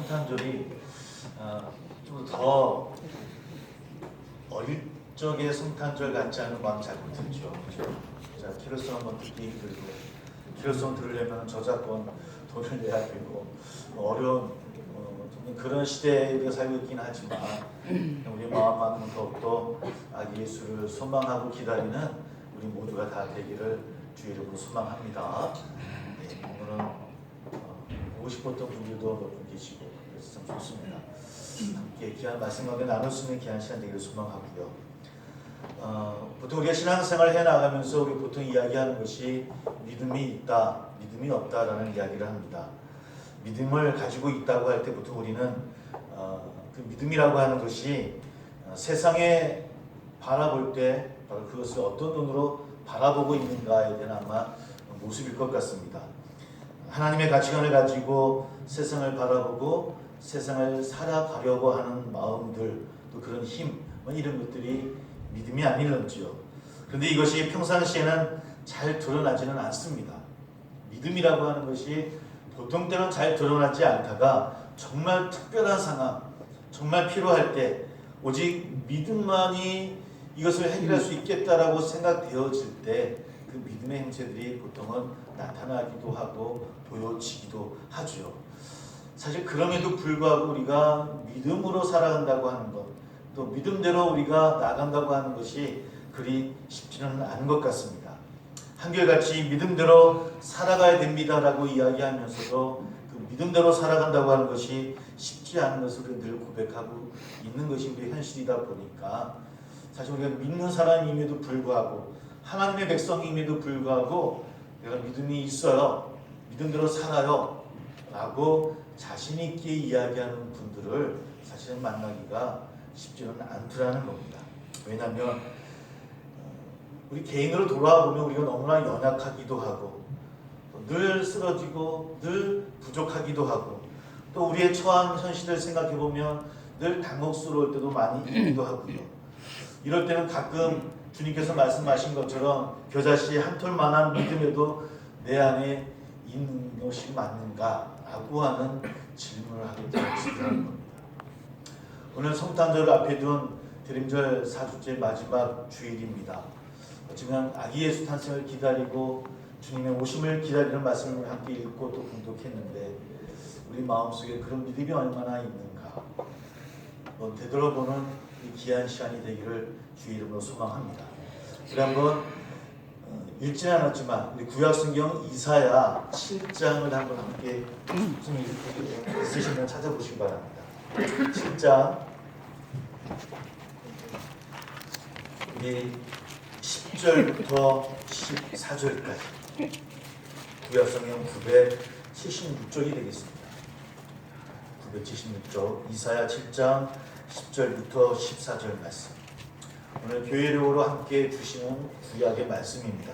성탄절이 좀 더 어릴 적의 성탄절 같지 않은 마음 잘 못 들죠. 자, 키로송 한번 듣기 힘들고, 키로송 들으려면 저작권 돈을 내야 되고 어려운 그런 시대에 우리가 살고 있긴 하지만 우리 마음만은 더욱더 아기 예수를 소망하고 기다리는 우리 모두가 다 되기를 주의 이름으로 소망합니다. 네, 오늘은 보고 싶었던 분들도 몇 분 계시고 그래서 참 좋습니다. 함께 귀한 말씀 가운데 나눌 수 있는 귀한 시간 되기를 소망하고요. 보통 우리가 신앙생활을 해나가면서 우리 보통 이야기하는 것이 믿음이 있다, 믿음이 없다라는 이야기를 합니다. 믿음을 가지고 있다고 할 때 보통 우리는 그 믿음이라고 하는 것이 세상에 바라볼 때 바로 그것을 어떤 눈으로 바라보고 있는가에 대한 아마 모습일 것 같습니다. 하나님의 가치관을 가지고 세상을 바라보고 세상을 살아가려고 하는 마음들, 또 그런 힘, 이런 것들이 믿음이 아닐런지요. 그런데 이것이 평상시에는 잘 드러나지는 않습니다. 믿음이라고 하는 것이 보통 때는 잘 드러나지 않다가 정말 특별한 상황, 정말 필요할 때 오직 믿음만이 이것을 해결할 수 있겠다라고 생각되어질 때 그 믿음의 형체들이 보통은 나타나기도 하고 보여지기도 하죠. 사실 그럼에도 불구하고 우리가 믿음으로 살아간다고 하는 것, 또 믿음대로 우리가 나간다고 하는 것이 그리 쉽지는 않은 것 같습니다. 한결같이 믿음대로 살아가야 됩니다라고 이야기하면서도 그 믿음대로 살아간다고 하는 것이 쉽지 않은 것을 늘 고백하고 있는 것이 우리의 현실이다 보니까 사실 우리가 믿는 사람임에도 불구하고 하나님의 백성임에도 불구하고 내가 믿음이 있어요, 믿음대로 살아요 라고 자신 있게 이야기하는 분들을 사실은 만나기가 쉽지는 않더라는 겁니다. 왜냐하면 우리 개인으로 돌아와 보면 우리가 너무나 연약하기도 하고 늘 쓰러지고 늘 부족하기도 하고 또 우리의 처한 현실을 생각해 보면 늘 당혹스러울 때도 많이 있기도 하고요. 이럴 때는 가끔 주님께서 말씀하신 것처럼 겨자씨 한 톨만한 믿음에도 내 안에 있는 것이 맞는가라고 하는 질문을 하게 되었다는 겁니다. 오늘 성탄절을 앞에 둔 대림절 4주째 마지막 주일입니다. 어쩌면 아기 예수 탄생을 기다리고 주님의 오심을 기다리는 말씀을 함께 읽고 또 공독했는데 우리 마음속에 그런 믿음이 얼마나 있는가 되돌아보는 이 귀한 시간이 되기를 주의 이름으로 소망합니다. 우리 한번 읽지는 않았지만 우리 구약성경 이사야 7장을 한번 함께 있으시면 찾아보시기 바랍니다. 7장 우리 10절부터 14절까지 구약성경 976쪽이 되겠습니다. 976쪽 이사야 7장 10절부터 14절 말씀, 오늘 교회력으로 함께 주시는 구약의 말씀입니다.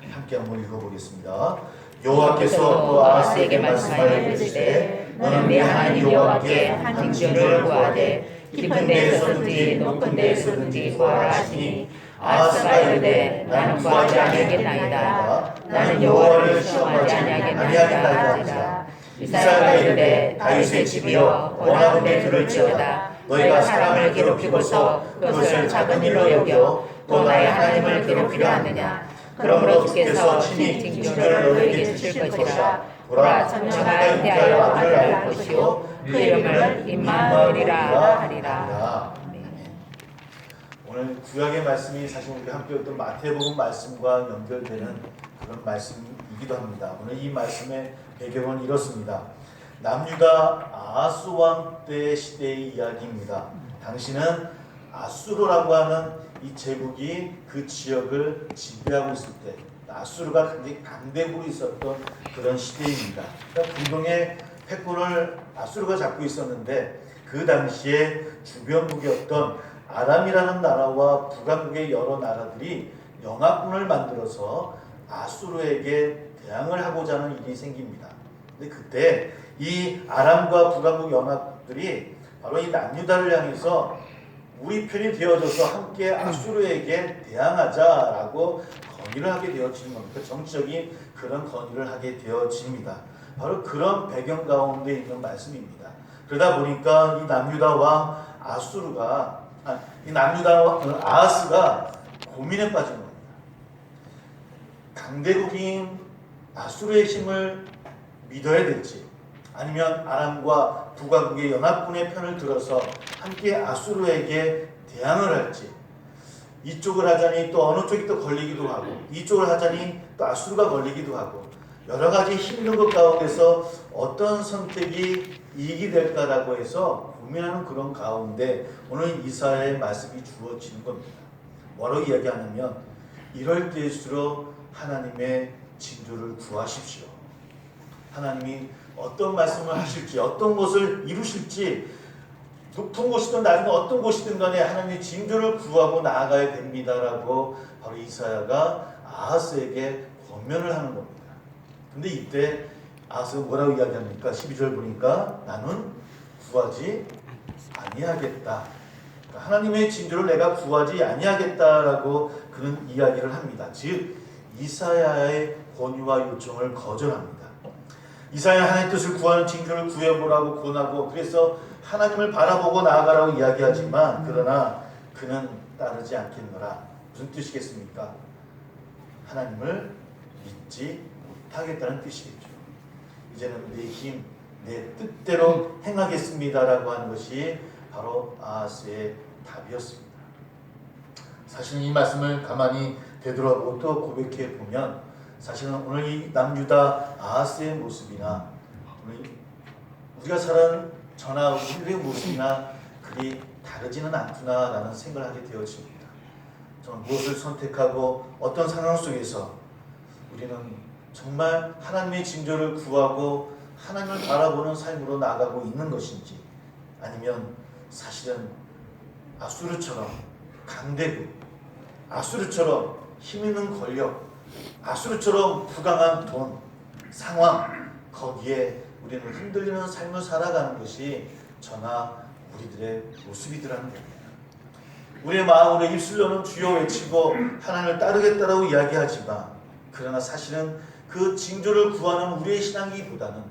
함께 한번 읽어보겠습니다. 여호와께서 또 아하스에게 말씀하여 이르시되 너는 내 하나님 여호와께 한 징조를 구하되 깊은 데에서든지 높은 데에서든지 구하라 하시니 아하스가 이르되 나는 구하지 아니하겠나이다. 나는 여호와를 시험하지 아니하겠나이다 하시니라. 이사야가 이르되 다윗의 집이여 원하건대 들을지어다. 너희가 사람을 괴롭히고서 그것을 작은 일로 여겨 또 나의 하나님을 괴롭히려 하느냐. 그러므로 주께서 친히 징조를 너희에게 주실 것이라. 보라, 처녀가 잉태하여 아들을 낳을 것이요 그 이름을 임마누엘이라 하리라. 오늘 구약의 말씀이 사실 우리가 함께 했던 마태복음 말씀과 연결되는 그런 말씀이기도 합니다. 오늘 이 말씀의 배경은 이렇습니다. 남유다 아하스 왕 때 시대의 이야기입니다. 당시는 아수르라고 하는 이 제국이 그 지역을 지배하고 있을 때 아수르가 굉장히 강대국으로 있었던 그런 시대입니다. 그러니까 중동의 패권을 아수르가 잡고 있었는데 그 당시에 주변국이었던 아람이라는 나라와 북왕국의 여러 나라들이 연합군을 만들어서 아수르에게 대항을 하고자 하는 일이 생깁니다. 근데 그때 이 아람과 북왕국 연합들이 바로 이 남유다를 향해서 우리 편이 되어져서 함께 아수르에게 대항하자라고 건의를 하게 되어지는 겁니다. 정치적인 그런 건의를 하게 되어집니다. 바로 그런 배경 가운데 있는 말씀입니다. 그러다 보니까 이 남유다 왕 아수르가 이 남유다 왕 아하스가 고민에 빠진 겁니다. 강대국인 아수르의 힘을 믿어야 될지, 아니면 아람과 북왕국의 연합군의 편을 들어서 함께 아수르에게 대항을 할지, 이쪽을 하자니 또 어느 쪽이 또 걸리기도 하고, 이쪽을 하자니 또 아수르가 걸리기도 하고, 여러 가지 힘든 것 가운데서 어떤 선택이 이익이 될까라고 해서 고민하는 그런 가운데 오늘 이사야의 말씀이 주어지는 겁니다. 뭐라고 이야기하냐면, 이럴 때일수록 하나님의 징조를 구하십시오. 하나님이 어떤 말씀을 하실지, 어떤 것을 이루실지, 높은 곳이든 낮은 어떤 곳이든 간에 하나님의 징조를 구하고 나아가야 됩니다라고 바로 이사야가 아하스에게 권면을 하는 겁니다. 근데 이때 아하스가 뭐라고 이야기합니까? 12절 보니까 나는 구하지 아니하겠다. 그러니까 하나님의 징조를 내가 구하지 아니하겠다라고 그런 이야기를 합니다. 즉 이사야의 권유와 요청을 거절합니다. 이사야 하나님의 뜻을 구하는 징조를 구해보라고 권하고, 그래서 하나님을 바라보고 나아가라고 이야기하지만, 그러나 그는 따르지 않겠노라. 무슨 뜻이겠습니까? 하나님을 믿지 못하겠다는 뜻이겠죠. 이제는 내 힘, 내 뜻대로 행하겠습니다라고 하는 것이 바로 아하스의 답이었습니다. 사실은 이 말씀을 가만히 되돌아보고 또 고백해 보면, 사실은 오늘 이 남유다 아하스의 모습이나 우리가 살아가는 저나 우리의 모습이나 그리 다르지는 않구나라는 생각을 하게 되어집니다. 정말 무엇을 선택하고 어떤 상황 속에서 우리는 정말 하나님의 징조를 구하고 하나님을 바라보는 삶으로 나아가고 있는 것인지, 아니면 사실은 아수르처럼 강대국, 아수르처럼 힘 있는 권력, 아수르처럼 부강한 돈, 상황, 거기에 우리는 흔들리는 삶을 살아가는 것이 저나 우리들의 모습이더라는 겁니다. 우리의 마음으로 입술로는 주여 외치고 하나님을 따르겠다라고 이야기하지만, 그러나 사실은 그 징조를 구하는 우리의 신앙이보다는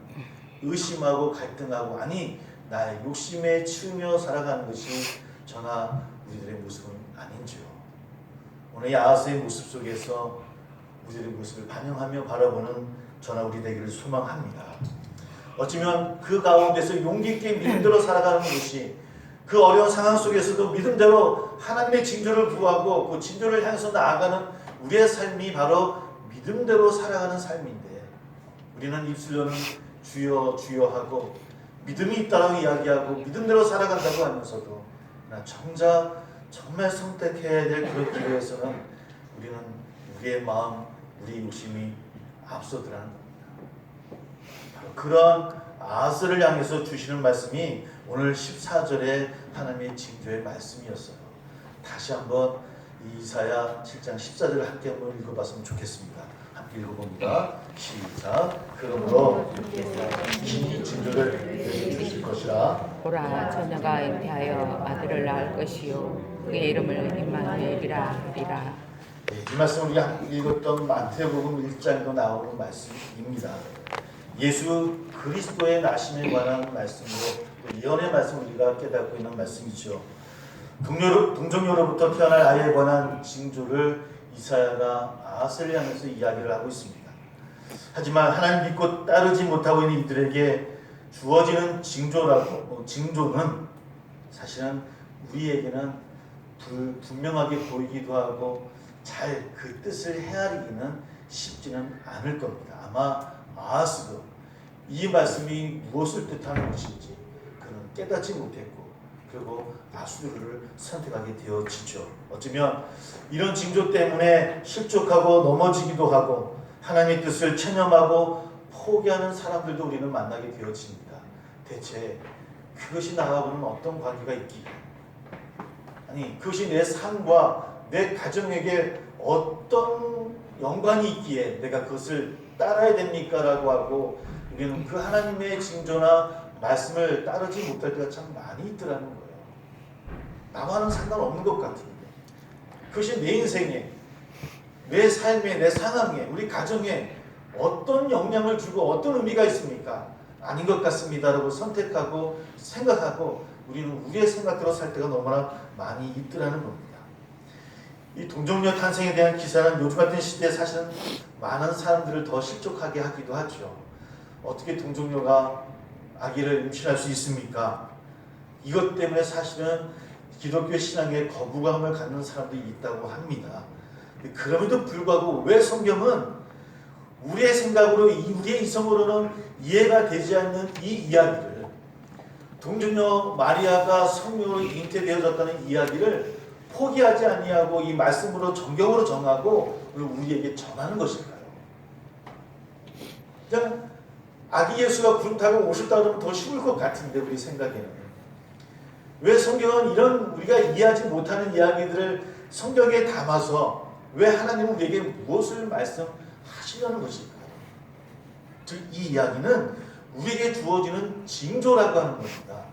의심하고 갈등하고, 아니 나의 욕심에 치우며 살아가는 것이 저나 우리들의 모습은 아닌지요. 오늘 이 아하스의 모습 속에서 우리들의 모습을 반영하며 바라보는 저나 우리 되기를 소망합니다. 어쩌면 그 가운데서 용기 있게 믿음대로 살아가는 것이, 그 어려운 상황 속에서도 믿음대로 하나님의 징조를 구하고 그 징조를 향해서 나아가는 우리의 삶이 바로 믿음대로 살아가는 삶인데, 우리는 입술로는 주여 주여 하고 믿음이 있다고 이야기하고 믿음대로 살아간다고 하면서도 정작 정말 선택해야 될 그런 기회에서는 우리는 우리의 마음, 우리 욕심이 앞서더라는 겁니다. 바로 그런 아하스를 향해서 주시는 말씀이 오늘 14절의 하나님의 징조의 말씀이었어요. 다시 한번 이사야 7장 14절을 함께 한번 읽어봤으면 좋겠습니다. 함께 읽어봅니다. 시작. 그러므로 긴 징조를 주실 것이라. 보라, 처녀가 잉태하여 아들을 낳을 것이요 그의 이름을 임마누엘이라 하리라. 이 말씀은 우리가 읽었던 마태복음 1장에도 나오는 말씀입니다. 예수 그리스도의 나심에 관한 말씀으로 예언의 말씀을 우리가 깨닫고 있는 말씀이죠. 동정녀로부터 태어날 아이에 관한 징조를 이사야가 아하스를 향해서 이야기를 하고 있습니다. 하지만 하나님 믿고 따르지 못하고 있는 이들에게 주어지는 징조는 사실은 우리에게는 분명하게 보이기도 하고 잘 그 뜻을 헤아리기는 쉽지는 않을 겁니다. 아마 아하스도 이 말씀이 무엇을 뜻하는 것인지 그는 깨닫지 못했고, 그리고 아수르를 선택하게 되어지죠. 어쩌면 이런 징조 때문에 실족하고 넘어지기도 하고 하나님의 뜻을 체념하고 포기하는 사람들도 우리는 만나게 되어집니다. 대체 그것이 나하고는 어떤 관계가 있기에, 아니 그것이 내 삶과 내 가정에게 어떤 연관이 있기에 내가 그것을 따라야 됩니까? 라고 하고 우리는 그 하나님의 징조나 말씀을 따르지 못할 때가 참 많이 있더라는 거예요. 나와는 상관없는 것 같은데 그것이 내 인생에, 내 삶에, 내 상황에, 우리 가정에 어떤 영향을 주고 어떤 의미가 있습니까? 아닌 것 같습니다라고 선택하고 생각하고 우리는 우리의 생각대로 살 때가 너무나 많이 있더라는 겁니다. 이 동정녀 탄생에 대한 기사는 요즘 같은 시대에 사실은 많은 사람들을 더 실족하게 하기도 하죠. 어떻게 동정녀가 아기를 임신할 수 있습니까? 이것 때문에 사실은 기독교 신앙에 거부감을 갖는 사람들이 있다고 합니다. 그럼에도 불구하고 왜 성경은 우리의 생각으로, 우리의 이성으로는 이해가 되지 않는 이 이야기를, 동정녀 마리아가 성령으로 잉태되어졌다는 이야기를 포기하지 아니하고 이 말씀으로 정경으로 정하고 우리에게 전하는 것일까요? 그냥 아기 예수가 구름 타고 오셨다 그러면 더 쉬울 것 같은데 우리 생각에는 왜 성경은 이런 우리가 이해하지 못하는 이야기들을 성경에 담아서 왜 하나님은 우리에게 무엇을 말씀하시려는 것일까요? 즉 이 이야기는 우리에게 주어지는 징조라고 하는 겁니다.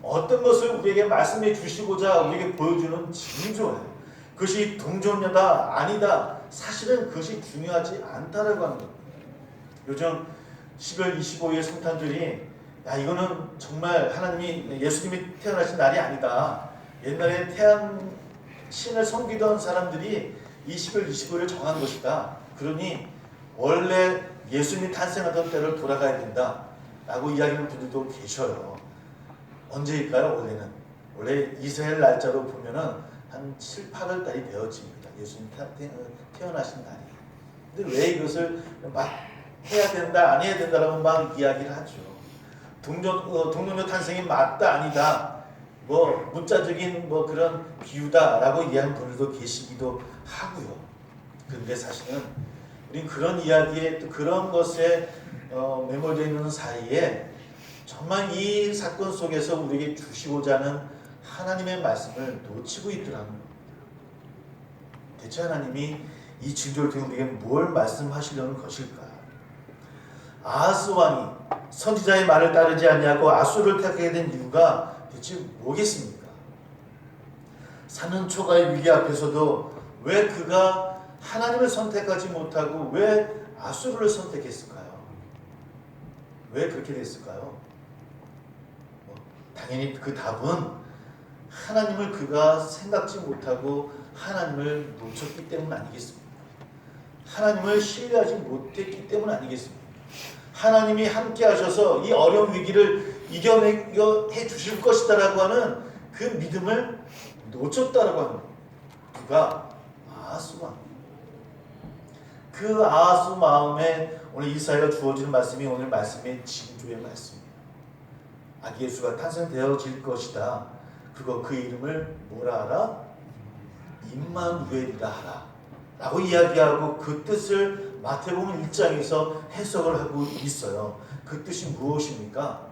어떤 것을 우리에게 말씀해 주시고자 우리에게 보여주는 징조예요. 그것이 동정녀다 아니다 사실은 그것이 중요하지 않다라고 하는 겁니다. 요즘 12월 25일 성탄절이 이거는 정말 하나님이 예수님이 태어나신 날이 아니다. 옛날에 태양 신을 섬기던 사람들이 이 12월 25일을 정한 것이다. 그러니 원래 예수님이 탄생하던 때를 돌아가야 된다 라고 이야기하는 분들도 계셔요. 언제일까요? 원래 이스라엘 날짜로 보면은 한 7, 8월 달이 되어집니다. 예수님 태어나신 날이. 근데 왜 이것을 막 해야 된다 안 해야 된다라고 막 이야기를 하죠. 동정녀 탄생이 맞다 아니다 문자적인 그런 비유다라고 이해하는 분들도 계시기도 하고요. 그런데 사실은 우린 그런 이야기에 또 그런 것에 매몰되어 있는 사이에 정말 이 사건 속에서 우리에게 주시고자 하는 하나님의 말씀을 놓치고 있더라는 겁니다. 대체 하나님이 이 징조를 통해 우리에게 뭘 말씀하시려는 것일까? 아하스 왕이 선지자의 말을 따르지 아니하고 아수르를 택하게 된 이유가 대체 뭐겠습니까? 사는 초가의 위기 앞에서도 왜 그가 하나님을 선택하지 못하고 왜 아수르를 선택했을까요? 왜 그렇게 됐을까요? 당연히 그 답은 하나님을 그가 생각지 못하고 하나님을 놓쳤기 때문 아니겠습니까? 하나님을 신뢰하지 못했기 때문 아니겠습니까? 하나님이 함께 하셔서 이 어려운 위기를 이겨내 주실 것이다라고 하는 그 믿음을 놓쳤다라고 하는 겁니다. 누가? 아하스 왕. 그 아하스 마음에 오늘 이사야가 주어지는 말씀이 오늘 말씀의 징조의 말씀입니다. 아기 예수가 탄생되어질 것이다. 그리고 그 이름을 뭐라 하라? 임마누엘이라 하라 라고 이야기하고 그 뜻을 마태복음 1장에서 해석을 하고 있어요. 그 뜻이 무엇입니까?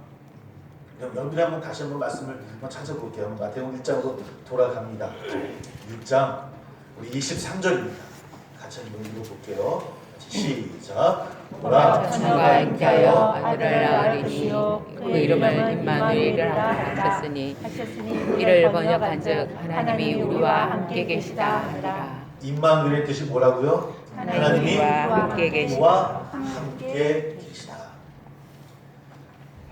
여러분들이 한번 다시 한번 말씀을 한번 찾아볼게요. 마태복음 1장으로 돌아갑니다. 1장 우리 23절입니다. 같이 한번 읽어볼게요. 시작. 보라 천사가 잉태하여 아들을 낳으리니 그 이름을 임마누엘이라 하셨으니 이를 번역한즉 하나님이 우리와 함께 계시다 하리라. 임마누엘의 뜻이 뭐라고요? 하나님이 함께 계시다. 우리와 함께 계시다.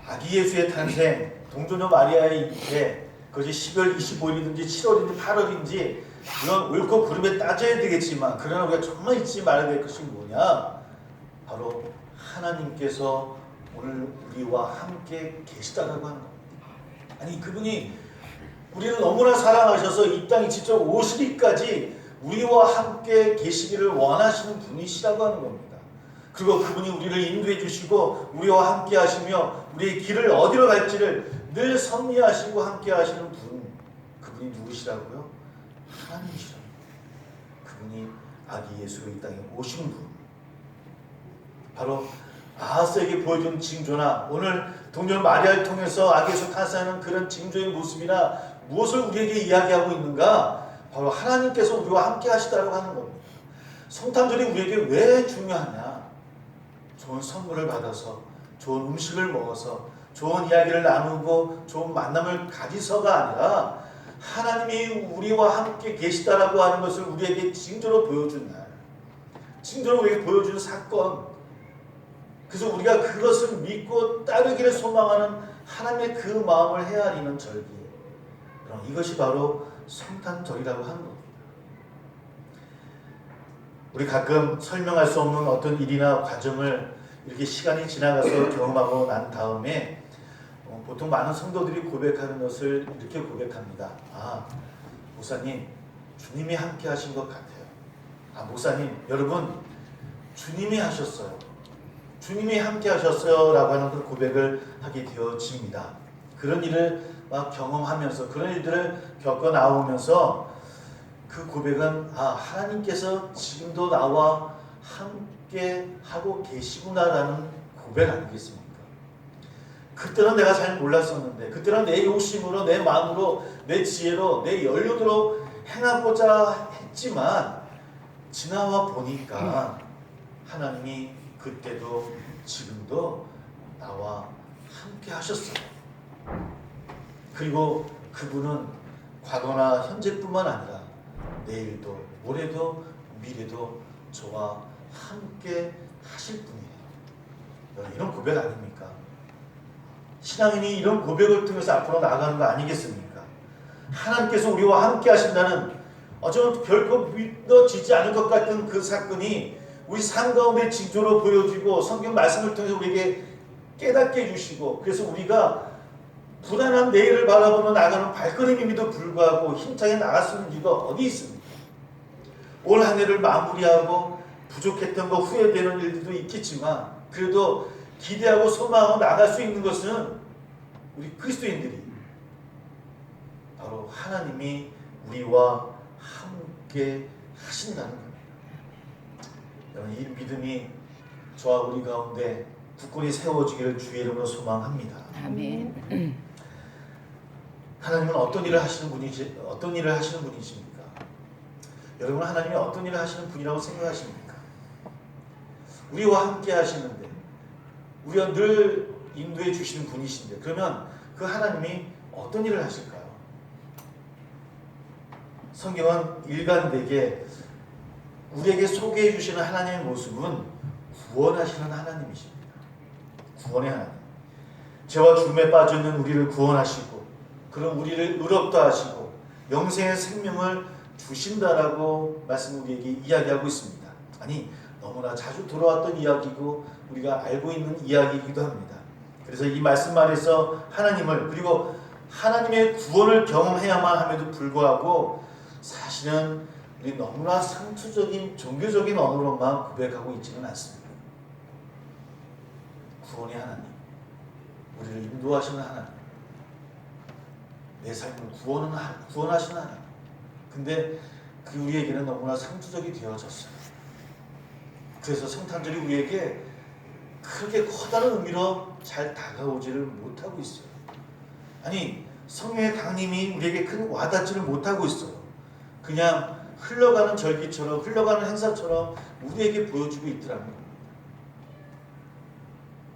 아기 예수의 탄생, 동정녀 마리아의 잉태, 그것이 12월 25일이든지 7월인지 8월인지 이건 옳고 그름에 따져야 되겠지만 그러나 우리가 정말 잊지 말아야 될 것이 뭐냐? 바로 하나님께서 오늘 우리와 함께 계시다라고 하는 겁니다. 아니 그분이 우리를 너무나 사랑하셔서 이 땅에 직접 오시기까지 우리와 함께 계시기를 원하시는 분이시라고 하는 겁니다. 그리고 그분이 우리를 인도해 주시고 우리와 함께 하시며 우리의 길을 어디로 갈지를 늘 섭리하시고 함께 하시는 분, 그분이 누구시라고요? 하나님이시라고. 그분이 아기 예수로 이 땅에 오신 분. 바로 아하스에게 보여준 징조나 오늘 동정 마리아를 통해서 아기 예수 탄생하는 그런 징조의 모습이나 무엇을 우리에게 이야기하고 있는가? 바로 하나님께서 우리와 함께 하시다고 하는 겁니다. 성탄절이 우리에게 왜 중요하냐? 좋은 선물을 받아서 좋은 음식을 먹어서 좋은 이야기를 나누고 좋은 만남을 가지서가 아니라 하나님이 우리와 함께 계시다라고 하는 것을 우리에게 징조로 보여준 날, 징조로 우리에게 보여준 사건, 그래서 우리가 그것을 믿고 따르기를 소망하는 하나님의 그 마음을 헤아리는 절기. 이것이 바로 성탄절이라고 하는 겁니다. 우리 가끔 설명할 수 없는 어떤 일이나 과정을 이렇게 시간이 지나가서 경험하고 난 다음에 보통 많은 성도들이 고백하는 것을 이렇게 고백합니다. 아, 목사님, 주님이 함께 하신 것 같아요. 아, 목사님, 여러분, 주님이 하셨어요. 주님이 함께 하셨어요 라고 하는 그 고백을 하게 되어집니다. 그런 일을 막 경험하면서 그런 일들을 겪어 나오면서 그 고백은 아, 하나님께서 지금도 나와 함께 하고 계시구나라는 고백 아니겠습니까? 그때는 내가 잘 몰랐었는데, 그때는 내 욕심으로, 내 마음으로, 내 지혜로, 내 연료로 행하고자 했지만 지나와 보니까 하나님이 그때도 지금도 나와 함께 하셨어요. 그리고 그분은 과거나 현재뿐만 아니라 내일도 모레도 미래도 저와 함께 하실 분이에요. 이런 고백 아닙니까? 신앙인이 이런 고백을 통해서 앞으로 나아가는 거 아니겠습니까? 하나님께서 우리와 함께 하신다는 좀 결코 믿어지지 않을 것 같은 그 사건이 우리 삶 가운데 징조로 보여지고 성경 말씀을 통해서 우리에게 깨닫게 해주시고, 그래서 우리가 불안한 내일을 바라보며 나가는 발걸음임에도 불구하고 힘차게 나갈 수 있는 이유가 어디 있습니까? 올 한 해를 마무리하고 부족했던 거 후회되는 일들도 있겠지만 그래도 기대하고 소망하고 나갈 수 있는 것은 우리 그리스도인들이 바로 하나님이 우리와 함께 하신다는 겁니다. 여러분, 이 믿음이 저와 우리 가운데 굳건히 세워지기를 주의 이름으로 소망합니다. 아멘. 하나님은 어떤 일을 하시는 분이십니까? 여러분, 하나님이 어떤 일을 하시는 분이라고 생각하십니까? 우리와 함께 하시는데, 우리가 늘 인도해 주시는 분이신데, 그러면 그 하나님이 어떤 일을 하실까요? 성경은 일관되게 우리에게 소개해 주시는 하나님의 모습은 구원하시는 하나님이십니다. 구원의 하나님. 죄와 죽음에 빠져있는 우리를 구원하시고, 그럼 우리를 의롭다 하시고 영생의 생명을 주신다라고 말씀 우리에게 이야기하고 있습니다. 아니, 너무나 자주 돌아왔던 이야기고 우리가 알고 있는 이야기이기도 합니다. 그래서 이 말씀 안에서 하나님을, 그리고 하나님의 구원을 경험해야만 함에도 불구하고 사실은 우리 너무나 상투적인 종교적인 언어로만 고백하고 있지는 않습니다. 구원의 하나님, 우리를 인도하시는 하나님, 내 삶을 구원하시는 하나님. 근데 그 우리에게는 너무나 상투적이 되어졌어요. 그래서 성탄절이 우리에게 그렇게 커다란 의미로 잘 다가오지를 못하고 있어요. 아니, 성령의 강림이 우리에게 큰 와닿지를 못하고 있어요. 그냥 흘러가는 절기처럼, 흘러가는 행사처럼 우리에게 보여주고 있더라는 겁니다.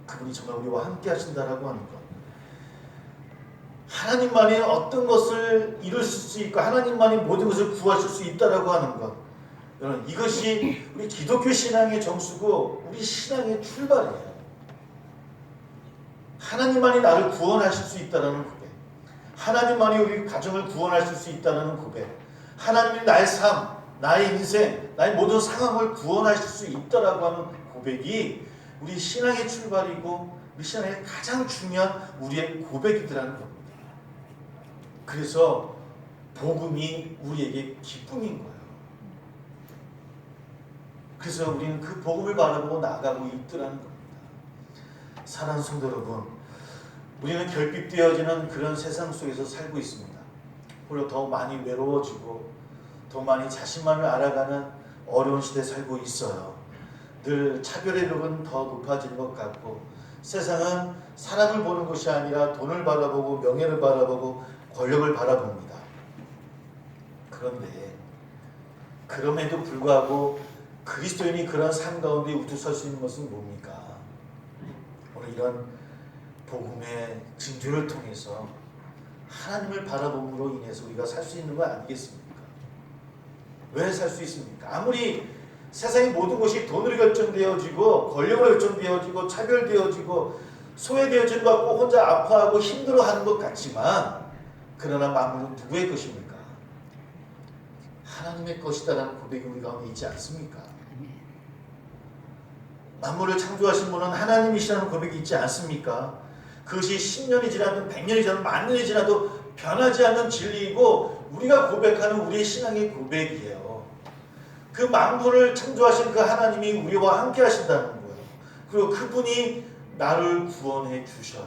그분이 정말 우리와 함께 하신다라고 하는 것, 하나님만이 어떤 것을 이루실 수 있고 하나님만이 모든 것을 구하실 수 있다라고 하는 것, 여러분, 이것이 우리 기독교 신앙의 정수고 우리 신앙의 출발이에요. 하나님만이 나를 구원하실 수 있다라는 고백, 하나님만이 우리 가정을 구원하실 수 있다라는 고백, 하나님이 나의 삶, 나의 인생, 나의 모든 상황을 구원하실 수 있다라고 하는 고백이 우리 신앙의 출발이고 우리 신앙의 가장 중요한 우리의 고백이더라는 겁니다. 그래서 복음이 우리에게 기쁨인 거예요. 그래서 우리는 그 복음을 바라보고 나가고 있더라는 겁니다. 사랑하는 성도 여러분, 우리는 결핍되어지는 그런 세상 속에서 살고 있습니다. 오히려 더 많이 외로워지고 더 많이 자신만을 알아가는 어려운 시대에 살고 있어요. 늘 차별의 벽은 더 높아지는 것 같고, 세상은 사람을 보는 것이 아니라 돈을 바라보고 명예를 바라보고 권력을 바라봅니다. 그런데 그럼에도 불구하고 그리스도인이 그런 삶 가운데 우뚝 설 수 있는 것은 뭡니까? 오늘 이런 복음의 징조를 통해서 하나님을 바라봄으로 인해서 우리가 살 수 있는 거 아니겠습니까? 왜 살 수 있습니까? 아무리 세상의 모든 것이 돈으로 결정되어지고 권력으로 결정되어지고 차별되어지고 소외되어지는 것 같고 혼자 아파하고 힘들어하는 것 같지만 그러나 만물은 누구의 것입니까? 하나님의 것이다라는 고백이 우리 가운데 있지 않습니까? 만물을 창조하신 분은 하나님이시라는 고백이 있지 않습니까? 그것이 10년이 지나든 100년이 지나든 10,000년이 지나도 변하지 않는 진리이고 우리가 고백하는 우리의 신앙의 고백이에요. 그 만물을 창조하신 그 하나님이 우리와 함께 하신다는 거예요. 그리고 그분이 나를 구원해 주셔요.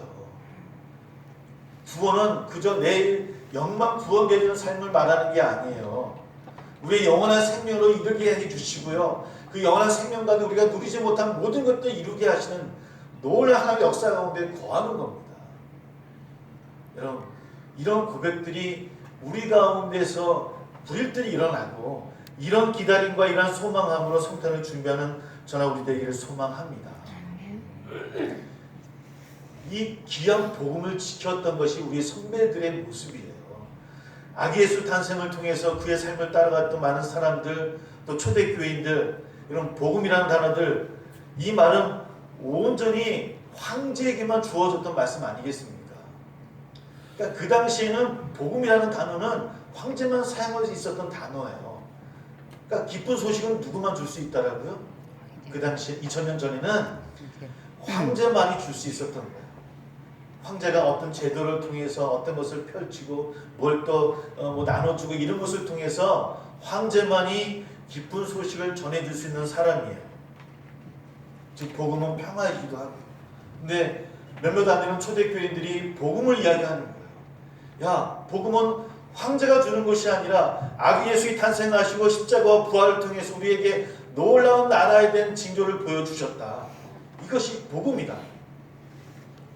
구원은 그저 내일 영광 구원되는 삶을 말하는 게 아니에요. 우리의 영원한 생명으로 이르게 해 주시고요. 그 영원한 생명 가운데 우리가 누리지 못한 모든 것들 이루게 하시는 놀라운 하나님의 역사 가운데 거하는 겁니다. 여러분, 이런 고백들이 우리 가운데서 불일들이 일어나고 이런 기다림과 이런 소망함으로 성탄을 준비하는 저나 우리 되기를 소망합니다. 이 귀한 복음을 지켰던 것이 우리 선배들의 모습이에요. 아기 예수 탄생을 통해서 그의 삶을 따라갔던 많은 사람들, 또 초대교인들, 이런 복음이라는 단어들, 이 말은 온전히 황제에게만 주어졌던 말씀 아니겠습니까? 그러니까 그 당시에는 복음이라는 단어는 황제만 사용할 수 있었던 단어예요. 그러니까 기쁜 소식은 누구만 줄 수 있다라고요? 그 당시 2000년 전에는 황제만이 줄 수 있었던 거예요. 황제가 어떤 제도를 통해서 어떤 것을 펼치고 뭘 또 나눠주고 이런 것을 통해서 황제만이 기쁜 소식을 전해줄 수 있는 사람이에요. 즉 복음은 평화이기도 하고. 근데 몇몇 안 되는 초대교인들이 복음을 이야기하는 거예요. 야, 복음은 황제가 주는 것이 아니라 아기 예수의 탄생하시고 십자가와 부활을 통해서 우리에게 놀라운 나라에 대한 징조를 보여주셨다. 이것이 복음이다.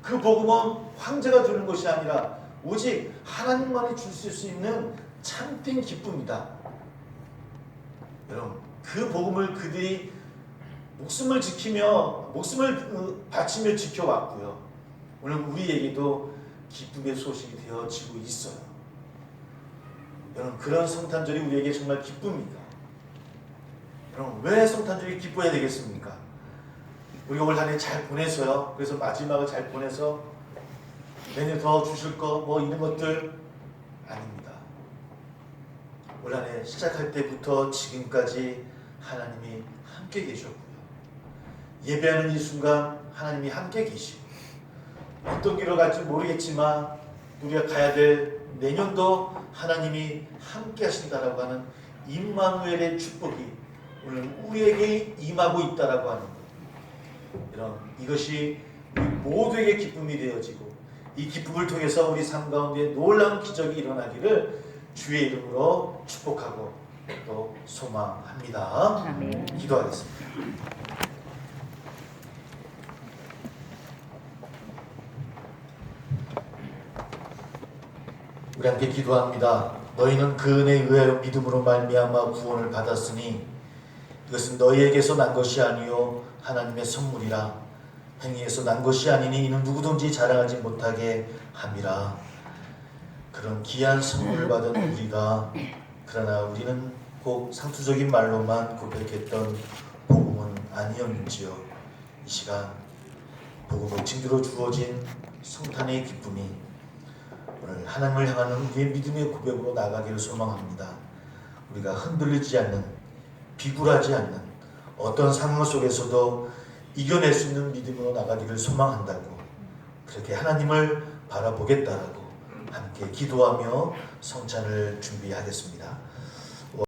그 복음은 황제가 주는 것이 아니라 오직 하나님만이 주실 수 있는 참된 기쁨이다. 여러분, 그 복음을 그들이 목숨을 바치며 지켜왔고요. 오늘 우리에게도 기쁨의 소식이 되어지고 있어요. 여러분, 그런 성탄절이 우리에게 정말 기쁨입니다. 여러분, 왜 성탄절이 기뻐야 되겠습니까? 우리가 올 한 해 잘 보내서요. 그래서 마지막을 잘 보내서 내년 더 주실 거 이런 것들 아닙니다. 올 한 해 시작할 때부터 지금까지 하나님이 함께 계셨고요. 예배하는 이 순간 하나님이 함께 계시고 어떤 길을 갈지 모르겠지만 우리가 가야 될 내년도 하나님이 함께 하신다라고 하는 임마누엘의 축복이 오늘 우리에게 임하고 있다라고 하는 것. 이것이 우리 모두에게 기쁨이 되어지고 이 기쁨을 통해서 우리 삶 가운데 놀라운 기적이 일어나기를 주의 이름으로 축복하고 또 소망합니다. 아멘. 기도하겠습니다. 우리 함께 기도합니다. 너희는 그 은혜에 의하여 믿음으로 말미암아 구원을 받았으니 이것은 너희에게서 난 것이 아니요 하나님의 선물이라. 행위에서 난 것이 아니니 이는 누구든지 자랑하지 못하게 함이라. 그런 귀한 선물을 받은 우리가, 그러나 우리는 꼭 상투적인 말로만 고백했던 복음은 아니었는지요. 이 시간 복음을 징조로 주어진 성탄의 기쁨이 오늘 하나님을 향하는 우리의 믿음의 고백으로 나가기를 소망합니다. 우리가 흔들리지 않는, 비굴하지 않는 어떤 상황 속에서도 이겨낼 수 있는 믿음으로 나가기를 소망한다고, 그렇게 하나님을 바라보겠다라고 함께 기도하며 성찬을 준비하겠습니다.